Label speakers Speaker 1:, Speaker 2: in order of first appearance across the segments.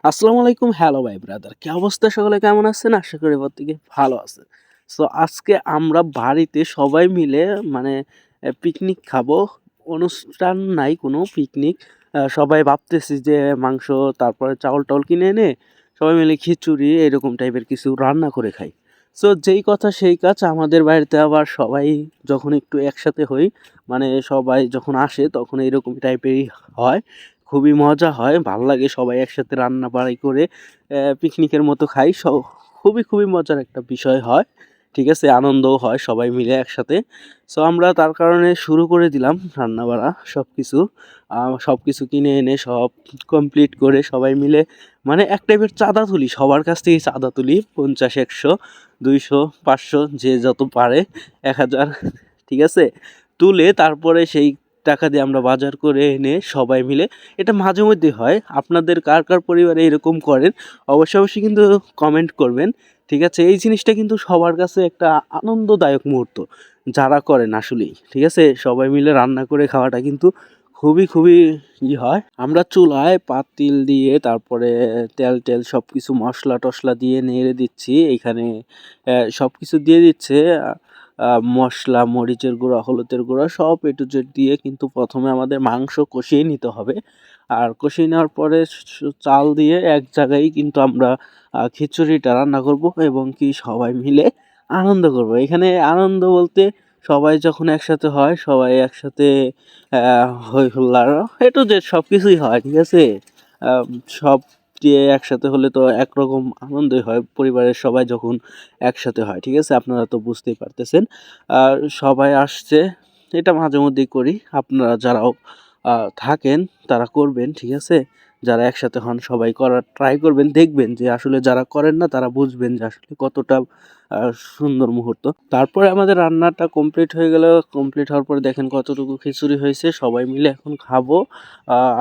Speaker 1: আসসালামু আলাইকুম। হ্যালো ভাই ব্রাদার। কি অবস্থা সকলে কেমন আছেন? আশা করি প্রত্যেকে ভালো আছেন। সো আজকে আমরা বাড়িতে সবাই মিলে মানে পিকনিক খাবো। অনুষ্ঠান নাই কোনো পিকনিক। সবাই ভাবতেছি যে মাংস তারপরে চাউল-টাউল কিনে এনে সবাই মিলে খিচুড়ি এরকম টাইপের কিছু রান্না করে খাই। সো যেই কথা সেই কাজ আমাদের বাড়িতে আবার সবাই যখন একটু একসাথে হই মানে সবাই যখন আসে তখন এরকম টাইপেরই হয়। খুবই মজা হয়, ভাল লাগে সবাই একসাথে রান্না-বাড়ি করে পিকনিকের মতো খাই। খুবই মজার একটা বিষয় হয়। ঠিক আছে? আনন্দও হয় সবাই মিলে একসাথে। সো আমরা তার কারণে শুরু করে দিলাম রান্না-বাড়া সবকিছু। সবকিছু কিনে এনে সব কমপ্লিট করে সবাই মিলে মানে এক টাইপের চাঁদা তুলি। সবার কাছ থেকেই চাঁদা তুলি ৫০, ১০০, ২০০, ৫০০ যে যত পারে ১,০০০ ঠিক আছে? তুলে তারপরে সেই টাকা দিয়ে আমরা বাজার করে এনে সবাই মিলে এটা মাঝে মধ্যেই হয়। আপনাদের কার পরিবারে এরকম করেন অবশ্যই কিন্তু কমেন্ট করবেন। ঠিক আছে? এই জিনিসটা কিন্তু সবার কাছে একটা আনন্দদায়ক মুহূর্ত। যারা করেন আসলেই। ঠিক আছে? সবাই মিলে রান্না করে খাওয়াটা কিন্তু খুবই হয়। আমরা চুলায় পাতিল দিয়ে তারপরে তেল-টেল সবকিছু মসলা-টসলা দিয়ে নেড়ে দিচ্ছি। এইখানে সবকিছু দিয়ে দিচ্ছে মসলা, মরিচের গুঁড়া, হলুদের গুঁড়া সব A to Z দিয়ে কিন্তু ১ম এ আমাদের মাংস কষিয়ে নিতে হবে। আর কষিয়ে নেওয়ার পরে চাল দিয়ে এক জায়গায় কিন্তু আমরা খিচুড়িটা রান্না করব এবং কি সবাই মিলে আনন্দ করব। এখানে আনন্দ বলতে সবাই যখন একসাথে হয়, সবাই একসাথে হৈ হুল্লাড় A to Z সবকিছুই হয়, ঠিক আছে? আম সব দিয়ে একসাথে হলে তো একরকম আনন্দই হয় পরিবারের সবাই যখন একসাথে হয়, ঠিক আছে? আপনারা তো বুঝতেই পারতেছেন। আর সবাই আসছে, এটা মাঝেমধ্যেই করি। আপনারা যারাও থাকেন তারা করবেন, ঠিক আছে? যারা একসাথে হন সবাই করার ট্রাই করবেন। দেখবেন যে আসলে যারা করেন না তারা বুঝবেন যে আসলে কতটা আ সুন্দর মুহূর্ত। তারপরে আমাদের রান্নাটা কমপ্লিট হয়ে গেল। কমপ্লিট হওয়ার পরে দেখেন কতটুকু খিচুড়ি হয়েছে। সবাই মিলে এখন খাবো।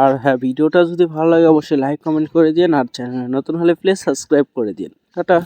Speaker 1: আর হ্যাঁ, ভিডিওটা যদি ভালো লাগে অবশ্যই লাইক, কমেন্ট করে দিয়েন। আর চ্যানেলে নতুন হলে প্লিজ সাবস্ক্রাইব করে দিন। টাটা।